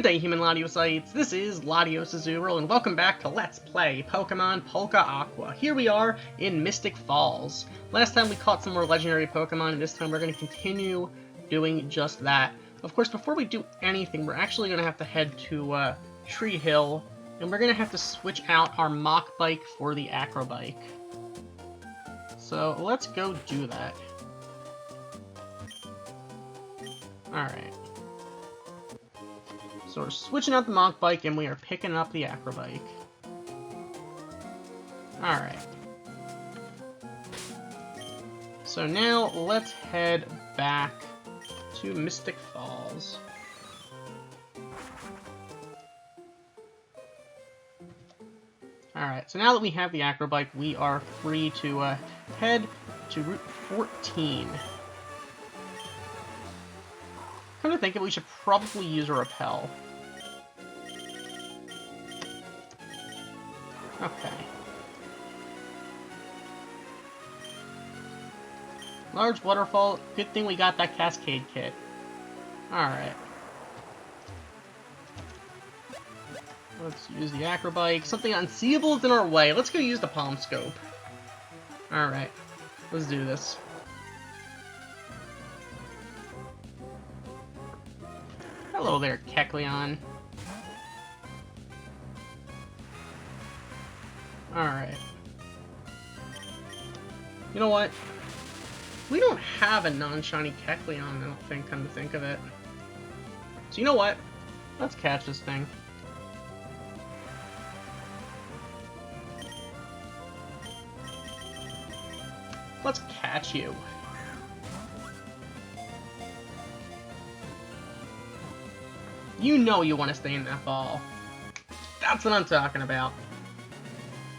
day, human Latiosites. This is LatiosAzurill, and welcome back to Let's Play Pokemon Polka Aqua. Here we are in Mystic Falls. Last time we caught some more legendary Pokemon, and this time we're going to continue doing just that. Of course, before we do anything, we're actually going to have to head to Tree Hill, and we're going to have to switch out our Mach Bike for the Acro Bike. So let's go do that. Alright. So we're switching out the Mach Bike and we are picking up the Acro Bike. Alright. So now let's head back to Mystic Falls. Alright, so now that we have the Acro Bike, we are free to head to Route 14. Come to think of it, we should probably use a Repel. Okay. Large waterfall. Good thing we got that Cascade kit. Alright. Let's use the Acro Bike. Something unseeable is in our way. Let's go use the Palm Scope. Alright. Let's do this. Hello there, Kecleon. Alright. You know what? We don't have a non-shiny Kecleon, I don't think, come to think of it. So you know what? Let's catch this thing. Let's catch you. You know you want to stay in that ball. That's what I'm talking about.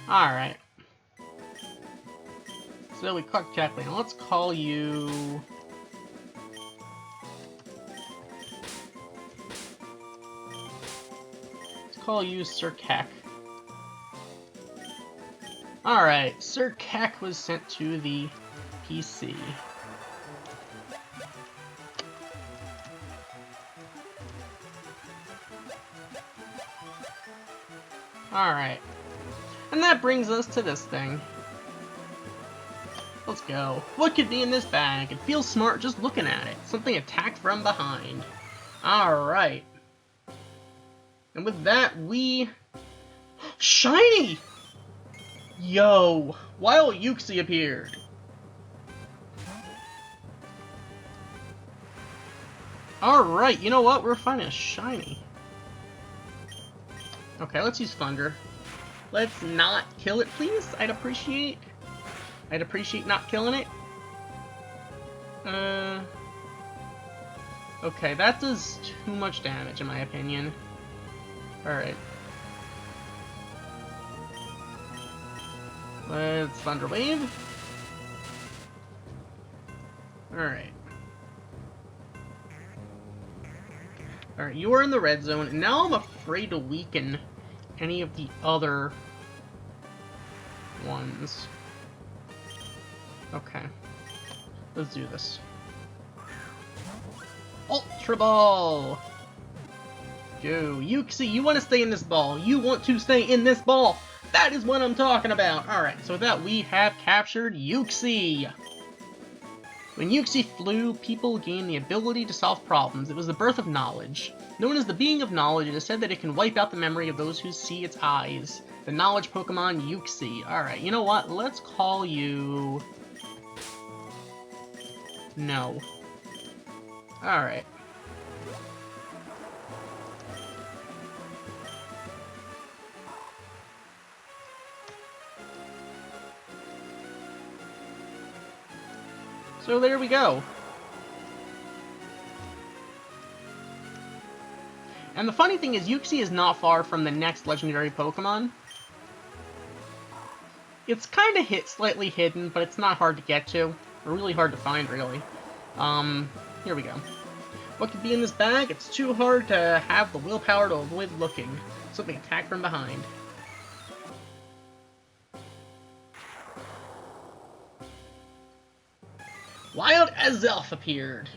Alright. So we caught Kecleon. Let's call you... Let's call you Sir Keck. Alright, Sir Keck was sent to the PC. Alright. And that brings us to this thing. Let's go. What could be in this bag? It feels smart just looking at it. Something attacked from behind. Alright. And with that, we... Shiny! Yo! Wild Uxie appeared! Alright, you know what? We're finding a shiny. Okay, let's use Thunder. Let's not kill it, please. I'd appreciate not killing it. Okay, that does too much damage in my opinion. Alright. Let's Thunder Wave. Alright. Alright, you are in the red zone, and now I'm afraid to weaken any of the other ones. Okay. Let's do this. Ultra Ball! Go. Uxie, you want to stay in this ball. You want to stay in this ball. That is what I'm talking about. Alright, so with that, we have captured Uxie. When Uxie flew, people gained the ability to solve problems. It was the birth of knowledge. Known as the being of knowledge, it is said that it can wipe out the memory of those who see its eyes. The knowledge Pokemon Uxie. Alright, you know what? Let's call you... No. Alright. So there we go. And the funny thing is, Uxie is not far from the next legendary Pokemon. It's kind of slightly hidden, but it's not hard to get to. Or really hard to find, really. Here we go. What could be in this bag? It's too hard to have the willpower to avoid looking. Something attacked from behind. Wild Azelf appeared.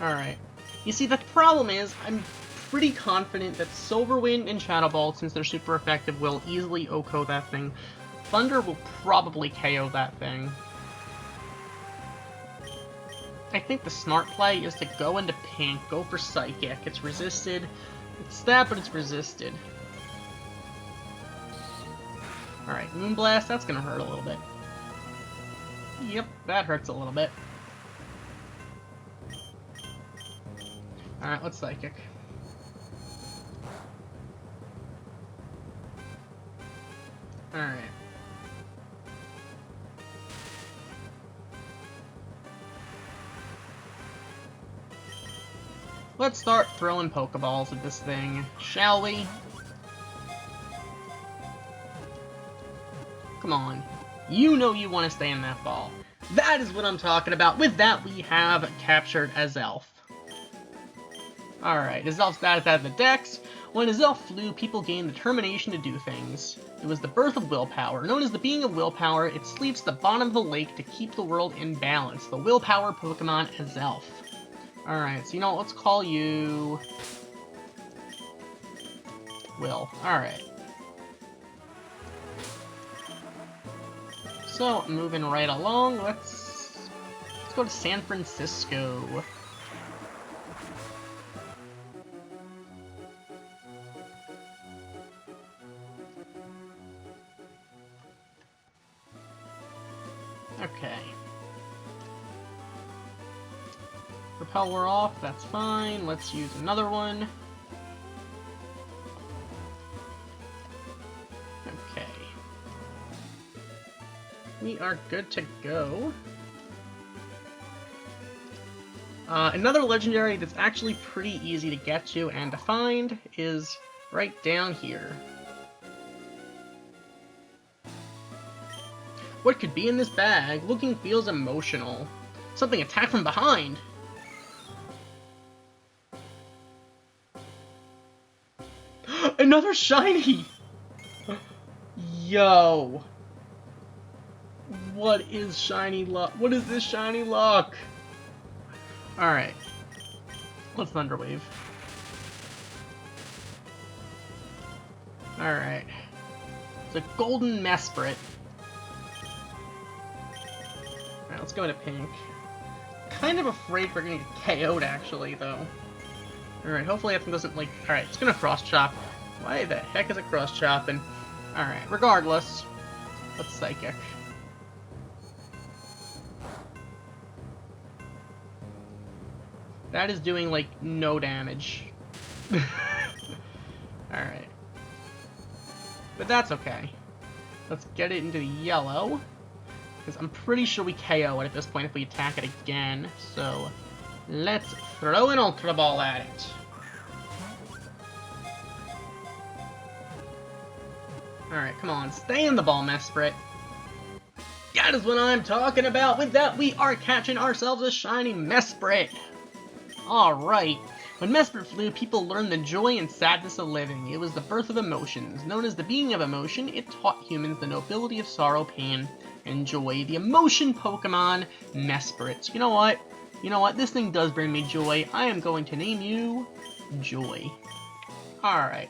Alright. You see, the problem is, I'm pretty confident that Silverwind and Shadow Ball, since they're super effective, will easily OHKO that thing. Thunder will probably KO that thing. I think the smart play is to go into pink, go for Psychic. It's resisted. It's stab, but it's resisted. Alright, Moonblast, that's gonna hurt a little bit. Yep, that hurts a little bit. Alright, let's Psychic. Alright. Let's start throwing Pokeballs at this thing, shall we? Come on. You know you want to stay in that ball. That is what I'm talking about. With that, we have captured Azelf. Alright, Azelf's status out of the decks. When Azelf flew, people gained determination to do things. It was the birth of willpower. Known as the being of willpower, it sleeps at the bottom of the lake to keep the world in balance. The willpower Pokemon Azelf. Alright, so you know what, let's call you... Will. Alright. So, moving right along, let's go to San Francisco. Okay. Repeller off, that's fine. Let's use another one. Okay. We are good to go. Another legendary that's actually pretty easy to get to and to find is right down here. What could be in this bag? Looking feels emotional. Something attacked from behind! Another shiny! Yo! What is shiny luck? What is this shiny luck? Alright. Let's Thunder Wave. Alright. It's a golden Mesprit. Alright, let's go into pink. Kind of afraid we're gonna get KO'd, actually, though. Alright, hopefully that thing doesn't, like... Alright, it's gonna cross-chop. Why the heck is it cross-chopping? Alright, regardless. Let's Psychic. That is doing, like, no damage. Alright. But that's okay. Let's get it into the yellow. Because I'm pretty sure we KO it at this point if we attack it again. So, let's throw an Ultra Ball at it. Alright, come on. Stay in the ball, Mesprit. That is what I'm talking about. With that, we are catching ourselves a shiny Mesprit. Alright. When Mesprit flew, people learned the joy and sadness of living. It was the birth of emotions. Known as the being of emotion, it taught humans the nobility of sorrow, pain, and joy. The emotion Pokemon, Mesprit. You know what? You know what? This thing does bring me joy. I am going to name you Joy. Alright.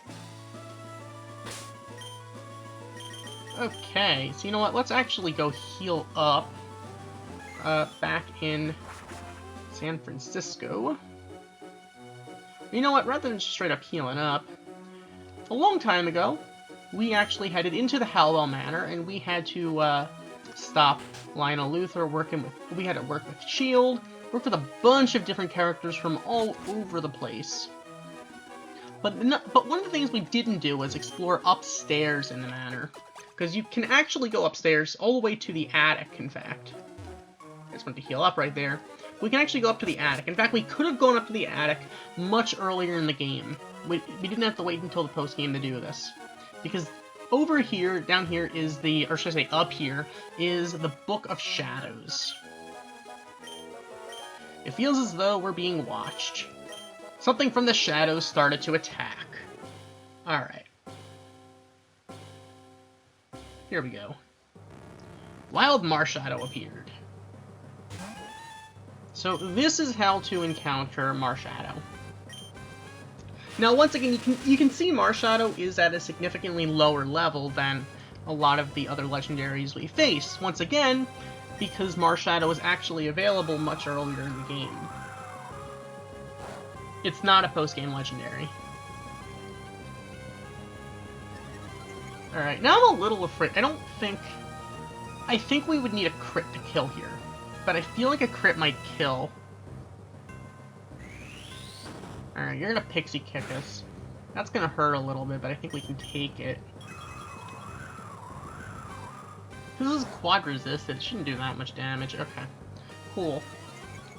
Okay, so you know what? Let's actually go heal up. Back in San Francisco. You know what? Rather than just straight up healing up, a long time ago, we actually headed into the Halliwell Manor, and we had to stop Lionel Luthor working with... We had to work with Shield, work with a bunch of different characters from all over the place. But one of the things we didn't do was explore upstairs in the manor. Because you can actually go upstairs all the way to the attic, in fact. I just went to heal up right there. We can actually go up to the attic. In fact, we could have gone up to the attic much earlier in the game. We didn't have to wait until the post-game to do this. Because over here, down here is the... Or should I say up here, is the Book of Shadows. It feels as though we're being watched. Something from the shadows started to attack. Alright. Here we go. Wild Marshadow appeared. so this is how to encounter Marshadow. Now, once again, you can see Marshadow is at a significantly lower level than a lot of the other legendaries we face. Once again, because Marshadow is actually available much earlier in the game. It's not a post-game legendary. Alright, now I'm a little afraid. I think we would need a crit to kill here. But I feel like a crit might kill. Alright, you're gonna pixie kick us. That's gonna hurt a little bit, but I think we can take it. This is quad resisted. It shouldn't do that much damage. Okay. Cool.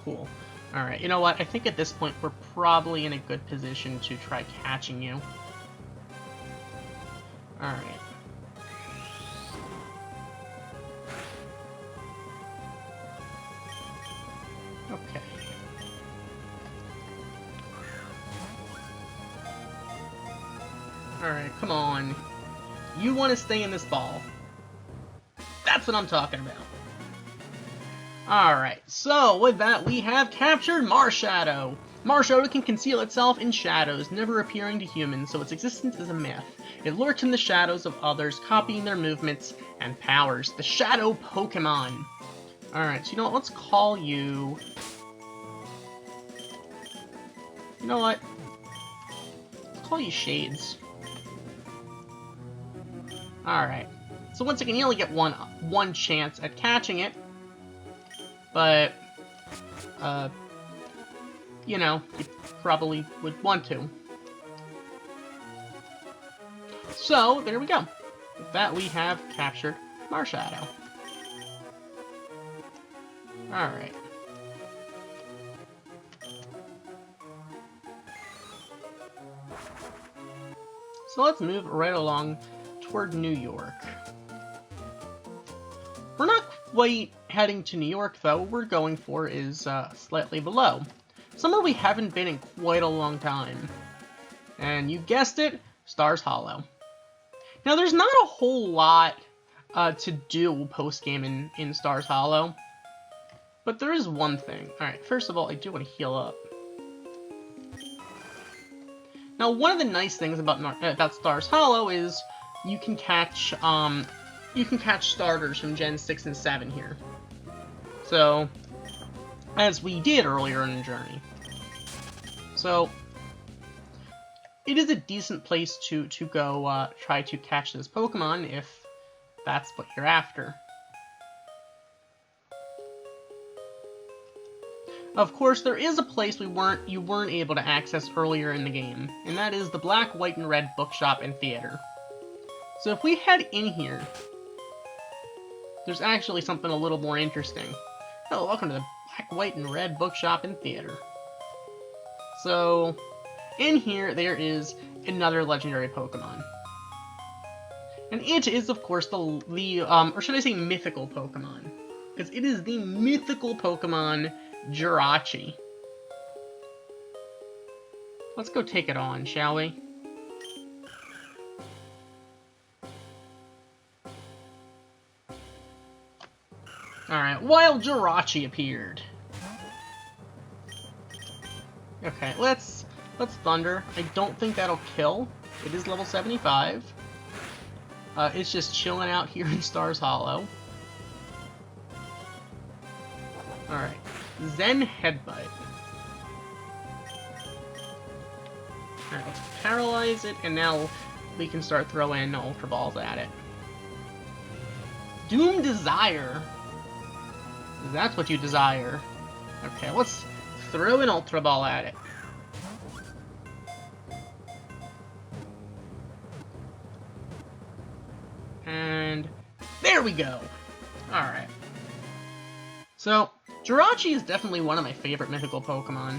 Cool. Alright, you know what? I think at this point we're probably in a good position to try catching you. Alright. Okay. Alright, come on. You want to stay in this ball. That's what I'm talking about. Alright, so with that, we have captured Marshadow. Marshadow can conceal itself in shadows, never appearing to humans, so its existence is a myth. It lurks in the shadows of others, copying their movements and powers. The Shadow Pokemon. Alright, so you know what? Let's call you... You know what? Let's call you Shades. Alright. So once again, you only get one chance at catching it. But, you know, you probably would want to. So, there we go. With that, we have captured Marshadow. Alright. So let's move right along toward New York. We're not quite heading to New York, though. What we're going for is slightly below. Somewhere we haven't been in quite a long time. And you guessed it, Stars Hollow. Now, there's not a whole lot to do post-game in Stars Hollow. But there is one thing. Alright, first of all, I do want to heal up. Now, one of the nice things about Stars Hollow is you can catch starters from Gen 6 and 7 here. So, as we did earlier in the journey. So, it is a decent place to go try to catch this Pokemon if that's what you're after. Of course, there is a place you weren't able to access earlier in the game, and that is the Black, White, and Red Bookshop and Theater. So if we head in here, there's actually something a little more interesting. Hello, welcome to the Black, White, and Red Bookshop and Theater. So, in here, there is another legendary Pokemon. And it is, of course, or should I say mythical Pokemon? Because it is the mythical Pokemon, Jirachi. Let's go take it on, shall we? Alright, Wild Jirachi appeared. Okay, let's Thunder. I don't think that'll kill. It is level 75. It's just chilling out here in Stars Hollow. Alright. Zen Headbutt. Alright, let's paralyze it, and now we can start throwing Ultra Balls at it. Doom Desire. That's what you desire. Okay, let's throw an Ultra Ball at it. And there we go. Alright. So, Jirachi is definitely one of my favorite mythical Pokemon.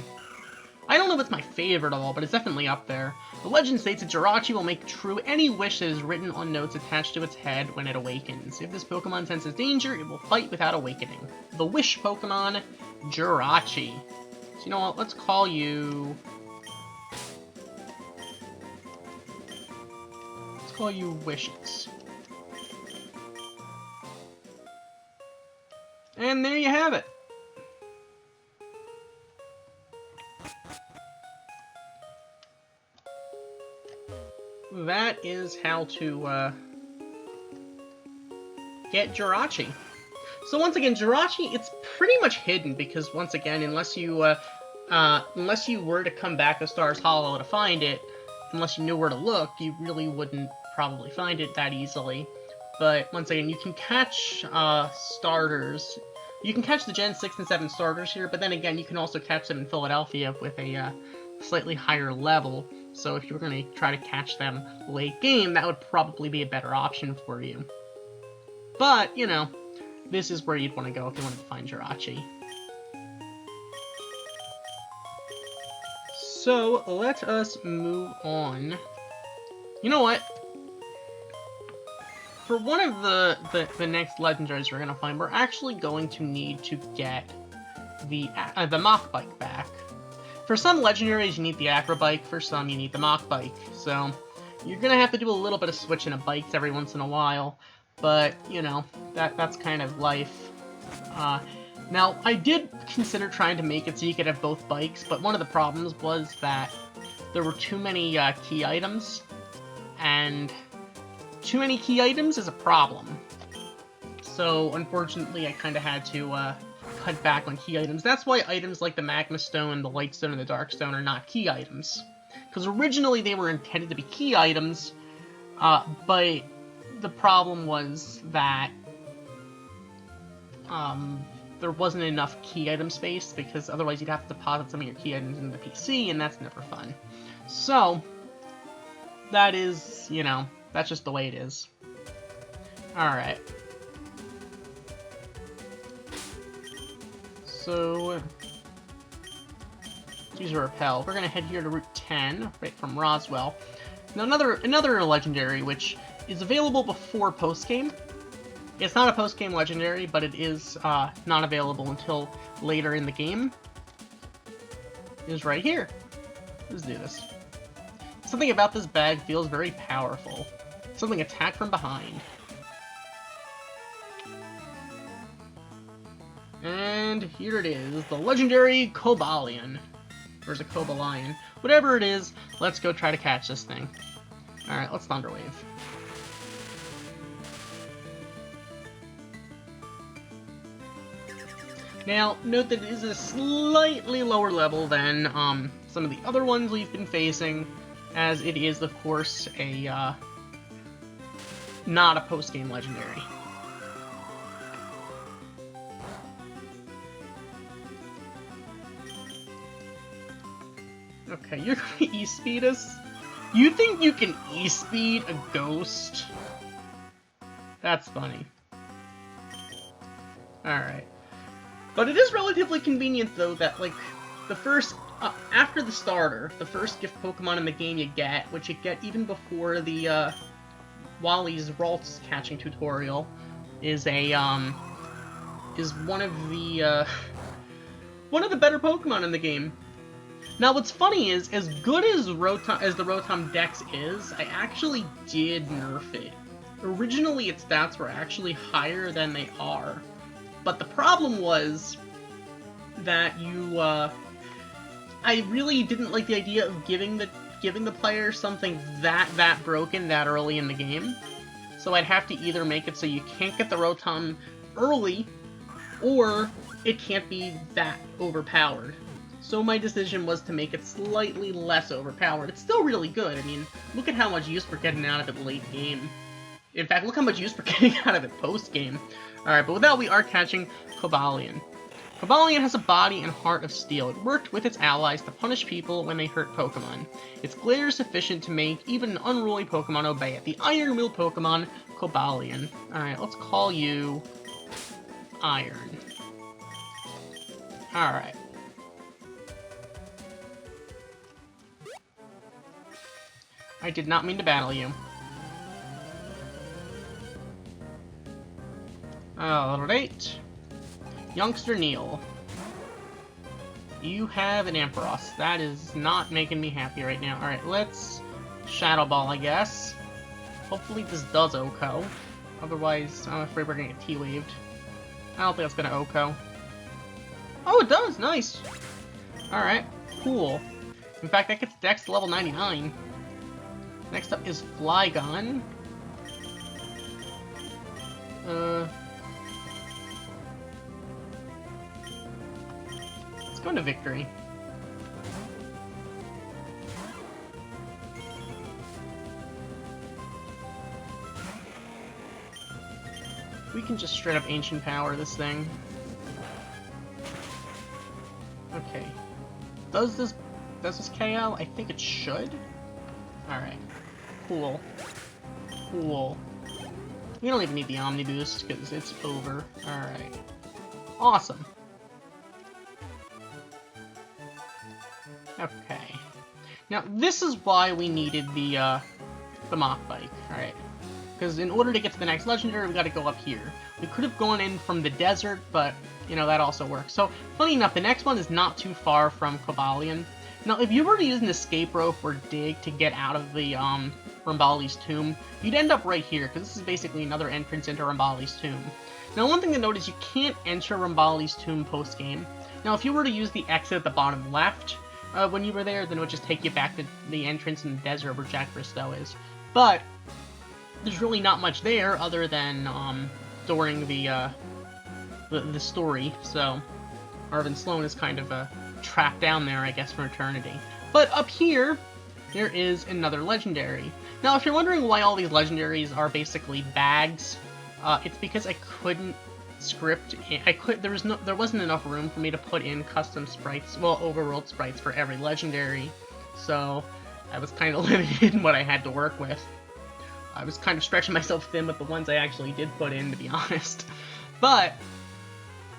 I don't know if it's my favorite at all, but it's definitely up there. The legend states that Jirachi will make true any wish that is written on notes attached to its head when it awakens. If this Pokemon senses danger, it will fight without awakening. The Wish Pokemon, Jirachi. So you know what, let's call you... Let's call you Wishes. And there you have it. is how to get Jirachi. So once again, Jirachi, it's pretty much hidden because once again, unless you were to come back to Stars Hollow to find it, unless you knew where to look, you really wouldn't probably find it that easily. But once again, you can catch starters. You can catch the Gen 6 and 7 starters here, but then again, you can also catch them in Philadelphia with a slightly higher level. So if you were going to try to catch them late game, that would probably be a better option for you. But, you know, this is where you'd want to go if you wanted to find Jirachi. So, let us move on. You know what? For one of the next legendaries we're gonna find, we're actually going to need to get the Mach Bike back. For some legendaries, you need the Acro Bike. For some, you need the Mach Bike. So, you're gonna have to do a little bit of switching of bikes every once in a while. But, you know, that's kind of life. Now, I did consider trying to make it so you could have both bikes, but one of the problems was that there were too many key items, and too many key items is a problem. So, unfortunately, I kind of had to cut back on key items. That's why items like the Magma Stone, the Light Stone, and the Dark Stone are not key items. Because originally they were intended to be key items, but the problem was that there wasn't enough key item space, because otherwise you'd have to deposit some of your key items in the PC, and that's never fun. So, that is, you know, that's just the way it is. Alright. So, use a repel. We're gonna head here to Route 10, right from Roswell. Now another legendary, which is available before post-game. It's not a post-game legendary, but it is not available until later in the game. Is right here. Let's do this. Something about this bag feels very powerful. Something attacked from behind. And here it is, the legendary Cobalion. Or is it Cobalion? Whatever it is, let's go try to catch this thing. Alright, let's Thunderwave. Now, note that it is a slightly lower level than some of the other ones we've been facing, as it is, of course, a not a post-game legendary. Okay, you're gonna E-speed us? You think you can E-speed a ghost? That's funny. Alright. But it is relatively convenient, though, that, like, the first, after the starter, the first gift Pokemon in the game you get, which you get even before the, Wally's Ralts catching tutorial, is a, is one of the better Pokemon in the game. Now, what's funny is, as good as the Rotom Dex is, I actually did nerf it. Originally, its stats were actually higher than they are. But the problem was that I really didn't like the idea of giving the player something that broken that early in the game. So I'd have to either make it so you can't get the Rotom early, or it can't be that overpowered. So my decision was to make it slightly less overpowered. It's still really good. I mean, look at how much use we're getting out of it late game. In fact, look how much use we're getting out of it post game. Alright, but with that, we are catching Cobalion. Cobalion has a body and heart of steel. It worked with its allies to punish people when they hurt Pokemon. Its glare is sufficient to make even an unruly Pokemon obey it. The Iron-Willed Pokemon, Cobalion. Alright, let's call you Iron. Alright. I did not mean to battle you. Alright. Youngster Neil. You have an Ampharos. That is not making me happy right now. Alright, let's Shadow Ball, I guess. Hopefully this does OHKO. Otherwise, I'm afraid we're gonna get T-Waved. I don't think it's gonna OHKO. Oh, it does! Nice! Alright, cool. In fact, that gets Dex to level 99. Next up is Flygon. Let's go into Victory. We can just straight up Ancient Power this thing. Okay. Does this KO? I think it should. Alright. Cool. Cool. We don't even need the Omni Boost, because it's over. Alright. Awesome. Okay. Now, this is why we needed the Mach Bike. Alright. Because in order to get to the next Legendary, we gotta go up here. We could have gone in from the desert, but, you know, that also works. So, funny enough, the next one is not too far from Cobalion. Now, if you were to use an escape rope or dig to get out of the, Rambali's tomb, you'd end up right here, because this is basically another entrance into Rambali's tomb. Now, one thing to note is you can't enter Rambali's tomb post-game. Now, if you were to use the exit at the bottom left when you were there, then it would just take you back to the entrance in the desert where Jack Bristow is. But there's really not much there other than during the story, so Arvin Sloane is kind of trapped down there, I guess, for eternity. But up here, there is another legendary. Now, if you're wondering why all these legendaries are basically bags, it's because I couldn't script. There wasn't enough room for me to put in custom sprites, well, overworld sprites for every legendary, so I was kind of limited in what I had to work with. I was kind of stretching myself thin with the ones I actually did put in, to be honest. But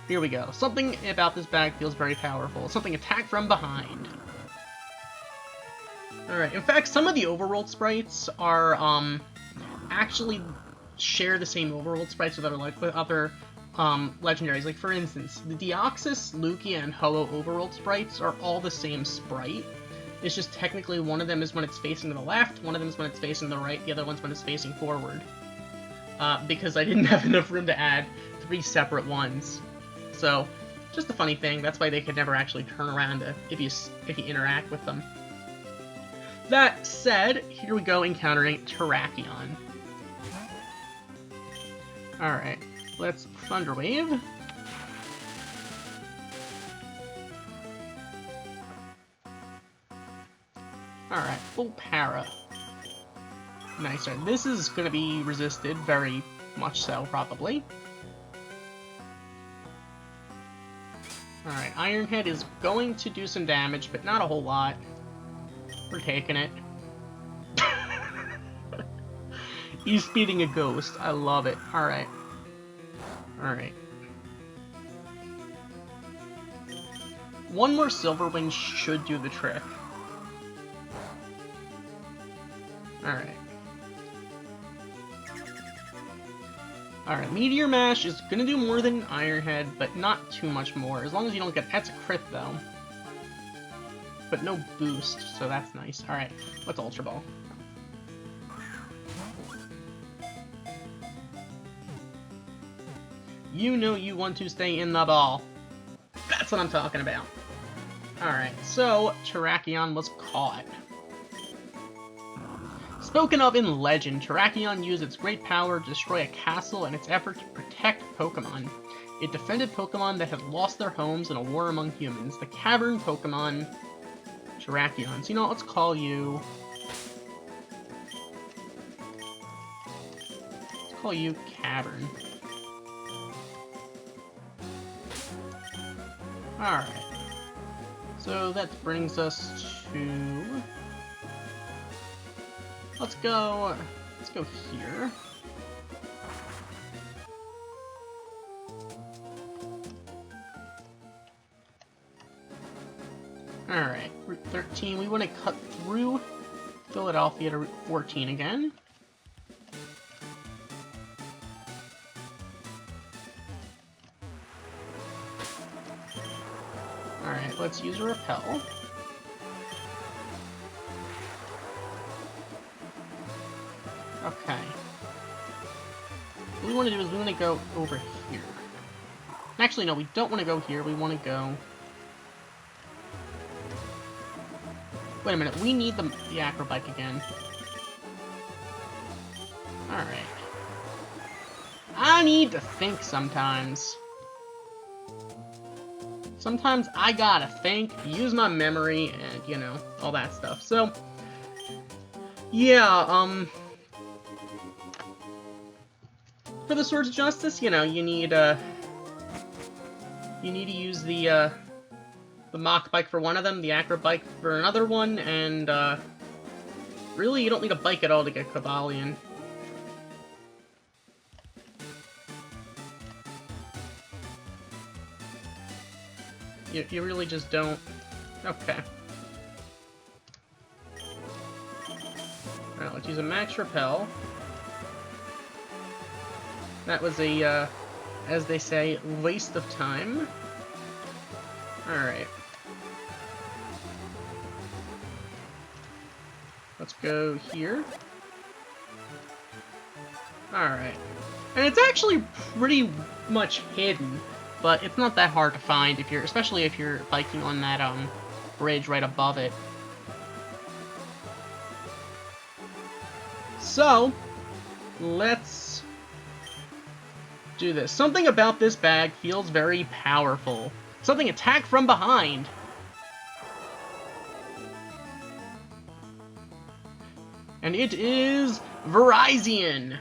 here we go. Something about this bag feels very powerful. Something attack from behind. Alright, in fact, some of the overworld sprites are, actually share the same overworld sprites with other legendaries. Like, for instance, the Deoxys, Lugia, and Ho-Oh overworld sprites are all the same sprite. It's just technically one of them is when it's facing to the left, one of them is when it's facing to the right, the other one's when it's facing forward. Because I didn't have enough room to add 3 separate ones. So, just a funny thing, that's why they could never actually turn around if you interact with them. That said, here we go encountering Terrakion. Alright, let's Thunder Wave. Alright, full para. Nice, right. This is going to be resisted, very much so, probably. Alright, Ironhead is going to do some damage, but not a whole lot. We're taking it. He's speeding a ghost. I love it. Alright. Alright. One more Silver Wing should do the trick. Alright. Alright, Meteor Mash is gonna do more than Ironhead, but not too much more. As long as you don't get... That's a crit, though. But no boost, so that's nice. Alright, let's Ultra Ball. You know you want to stay in the ball. That's what I'm talking about. Alright, so Terrakion was caught. Spoken of in legend, Terrakion used its great power to destroy a castle in its effort to protect Pokemon. It defended Pokemon that had lost their homes in a war among humans. The cavern Pokemon Terrakion. So, you know, let's call you... Let's call you Cavern. Alright. So that brings us to... Let's go here. Alright, Route 13. We want to cut through Philadelphia to Route 14 again. Alright, let's use a Repel. Okay. What we want to do is we want to go over here. Actually, no, we don't want to go here. We want to go... Wait a minute, we need the Acrobike again. Alright. I need to think sometimes. Sometimes I gotta think, use my memory, and, you know, all that stuff. So, yeah, for the Swords of Justice, you know, you need to use the Mach Bike for one of them, the Acro Bike for another one, and, really, you don't need a bike at all to get Cobalion. You really just don't. Okay. Alright, let's use a Max Repel. That was a, as they say, waste of time. Alright. Let's go here. Alright. And it's actually pretty much hidden, but it's not that hard to find if you're, especially if you're biking on that, bridge right above it. So, let's do this. Something about this bag feels very powerful. Something attack from behind. And it is Virizion.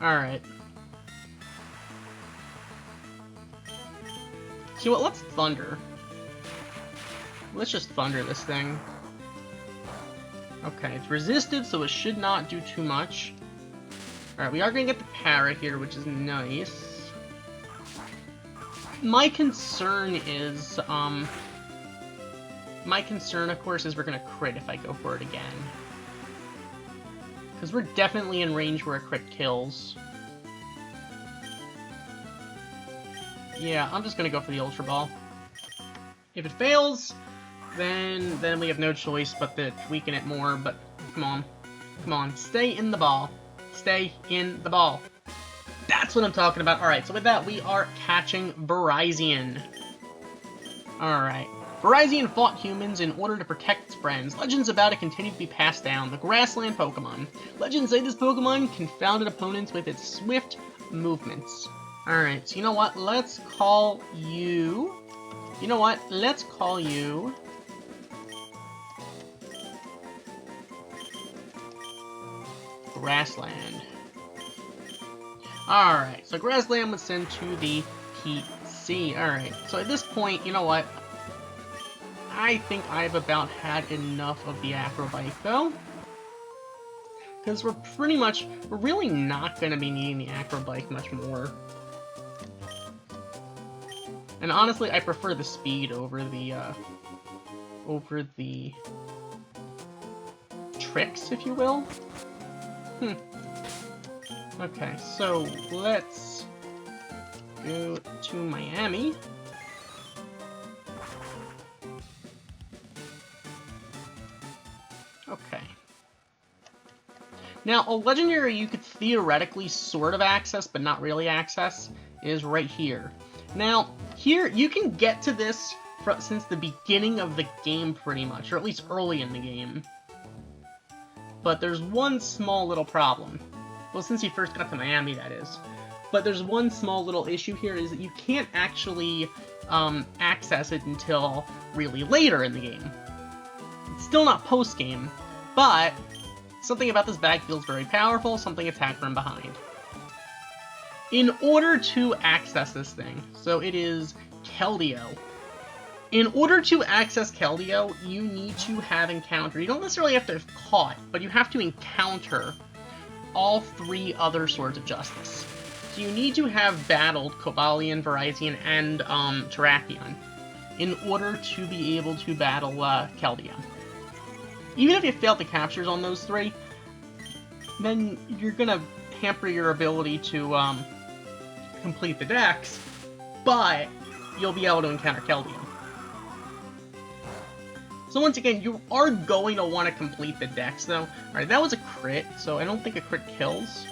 Alright. You know what, let's Thunder. Let's just Thunder this thing. Okay, it's resisted, so it should not do too much. Alright, we are going to get the Para here, which is nice. My concern is, of course, is we're going to crit if I go for it again. Because we're definitely in range where a crit kills. Yeah, I'm just going to go for the Ultra Ball. If it fails, then we have no choice but to weaken it more, but come on. Come on, stay in the ball. Stay in the ball. That's what I'm talking about. Alright, so with that, we are catching Virizion. Alright. Virizion fought humans in order to protect its friends. Legends about it continue to be passed down. The grassland Pokemon. Legends say this Pokemon confounded opponents with its swift movements. Alright, so you know what? Let's call you... You know what? Let's call you... Grassland. Alright, so Grassland was sent to the PC. Alright, so at this point, you know what? I think I've about had enough of the Acrobike, though. Because we're really not going to be needing the Acrobike much more. And honestly, I prefer the speed over the tricks, if you will. Okay, so let's go to Miami. Okay. Now, a legendary you could theoretically sort of access, but not really access, is right here. Now, here, you can get to this since the beginning of the game, pretty much, or at least early in the game. But there's one small little problem. Well, since you first got to Miami, that is. But there's one small little issue here, is that you can't actually access it until really later in the game. It's still not post-game, but something about this bag feels very powerful, something attack from behind. In order to access this thing, so it is Keldeo. In order to access Keldeo, you need to have encountered, you don't necessarily have to have caught, but you have to encounter all 3 other Swords of Justice. So you need to have battled Cobalion, Virizion, and Terrakion in order to be able to battle Keldeo. Even if you fail the captures on those 3, then you're gonna hamper your ability to complete the dex, but you'll be able to encounter Keldeo. So once again, you are going to want to complete the dex, though. Alright, that was a crit, so I don't think a crit kills.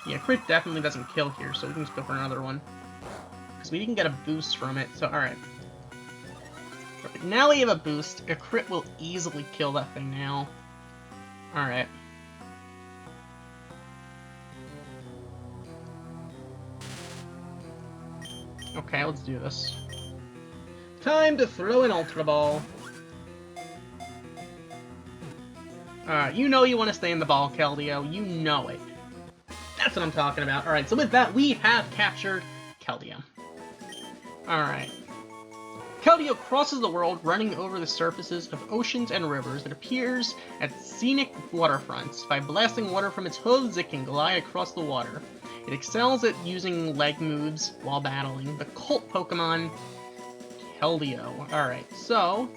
Yeah, crit definitely doesn't kill here, so we can just go for another one. Because we didn't get a boost from it, so alright. Perfect. Now we have a boost. A crit will easily kill that thing now. Alright. Okay, let's do this. Time to throw an Ultra Ball. You know you want to stay in the ball, Keldeo. You know it. That's what I'm talking about. Alright, so with that, we have captured Keldeo. Alright. Keldeo crosses the world, running over the surfaces of oceans and rivers. It appears at scenic waterfronts. By blasting water from its hooves, it can glide across the water. It excels at using leg moves while battling the cult Pokemon, Keldeo. Alright, so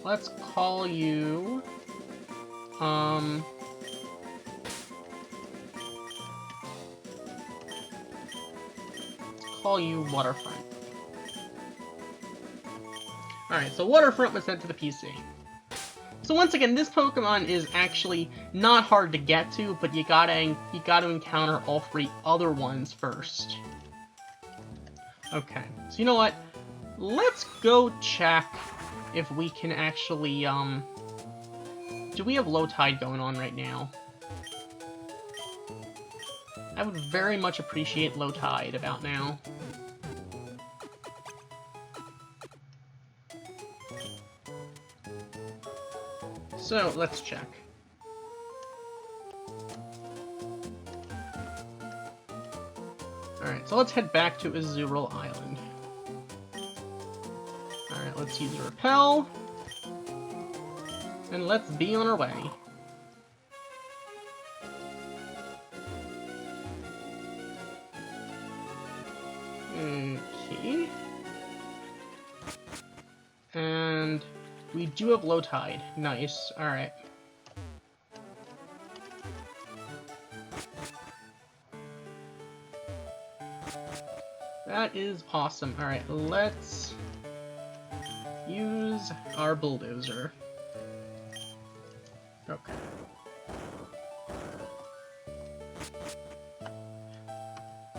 let's call you... let's call you Waterfront. Alright, so Waterfront was sent to the PC. So once again, this Pokemon is actually not hard to get to, but you gotta encounter all 3 other ones first. Okay, so you know what? Let's go check if we can actually, do we have low tide going on right now? I would very much appreciate low tide about now. So, let's check. Alright, so let's head back to Azurill Island. Alright, let's use Repel. And let's be on our way. Okay. And we do have low tide. Nice. Alright. That is awesome. Alright, let's use our bulldozer. Okay.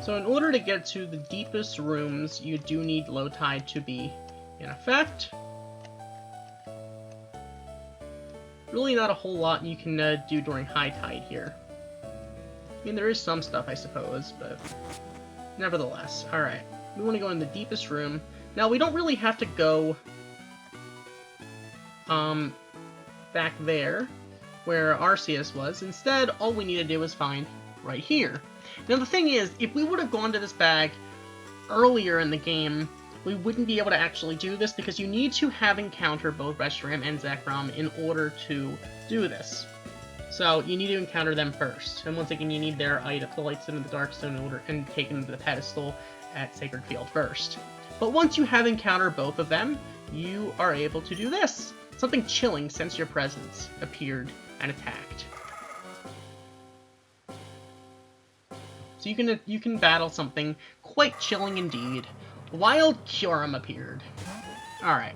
So in order to get to the deepest rooms, you do need low tide to be in effect. Really not a whole lot you can do during high tide here. I mean, there is some stuff, I suppose, but nevertheless. Alright, we want to go in the deepest room. Now, we don't really have to go back there, where Arceus was. Instead, all we need to do is find right here. Now, the thing is, if we would have gone to this bag earlier in the game, we wouldn't be able to actually do this, because you need to have encountered both Reshiram and Zekrom in order to do this. So, you need to encounter them first. And once again, you need their item, the Light Stone and the Dark Stone, in order and take them to the pedestal at Sacred Field first. But once you have encountered both of them, you are able to do this. Something chilling since your presence appeared and attacked. So you can battle something quite chilling indeed. Wild Kyurem appeared. Alright.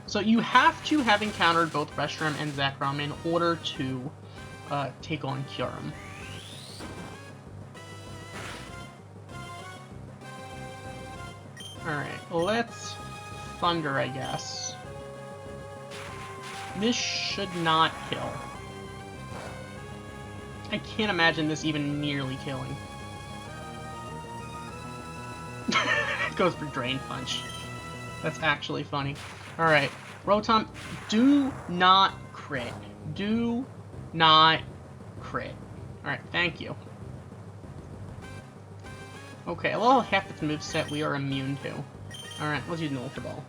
So you have to have encountered both Reshiram and Zekrom in order to take on Kyurem. Alright, let's Thunder, I guess. This should not kill. I can't imagine this even nearly killing. It goes for Drain Punch. That's actually funny. Alright, Rotom, do not crit. Do not crit. Alright, thank you. Okay, well, half its moveset we are immune to. Alright, let's use an Ultra Ball.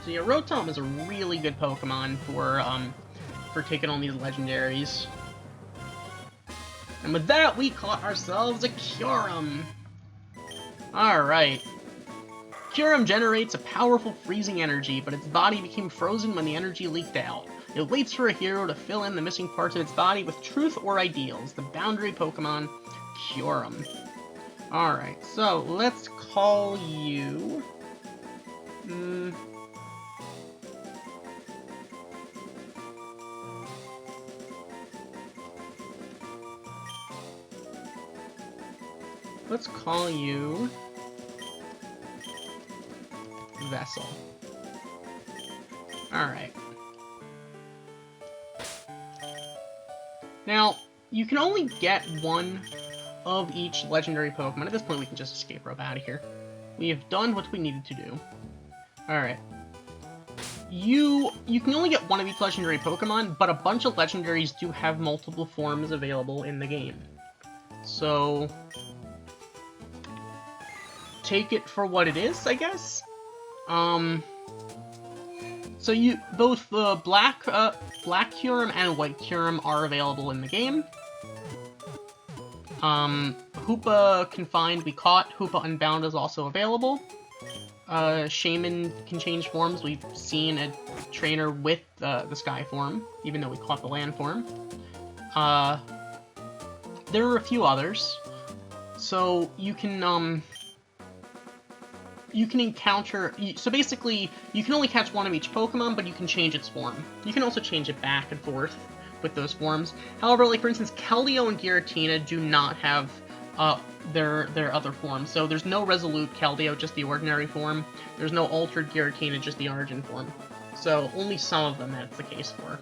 So yeah, Rotom is a really good Pokemon for taking on these legendaries. And with that, we caught ourselves a Kyurem! Alright. Kyurem generates a powerful freezing energy, but its body became frozen when the energy leaked out. It waits for a hero to fill in the missing parts of its body with truth or ideals. The boundary Pokemon, Kyurem. Alright, so let's call you... Let's call you... Vessel. Alright. Now, you can only get one of each legendary Pokemon. At this point, we can just escape rope out of here. We have done what we needed to do. Alright. You can only get one of each legendary Pokemon, but a bunch of legendaries do have multiple forms available in the game. So take it for what it is, I guess? So both the black Kyurem and white Kyurem are available in the game. Hoopa Confined we caught. Hoopa Unbound is also available. Shaman can change forms. We've seen a trainer with the Sky form, even though we caught the Land form. There are a few others. So you can encounter... So basically, you can only catch one of each Pokemon, but you can change its form. You can also change it back and forth with those forms. However, like for instance, Keldeo and Giratina do not have their other forms. So there's no Resolute Keldeo, just the ordinary form. There's no Altered Giratina, just the Origin form. So only some of them that's the case for.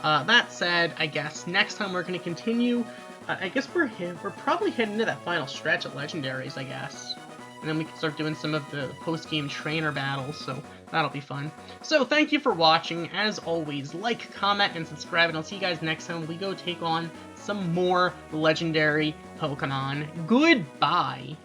That said, I guess next time we're going to continue. I guess we're probably heading into that final stretch of Legendaries, I guess. And then we can start doing some of the post-game trainer battles, so that'll be fun. So thank you for watching. As always, like, comment, and subscribe, and I'll see you guys next time we go take on some more legendary Pokemon. Goodbye!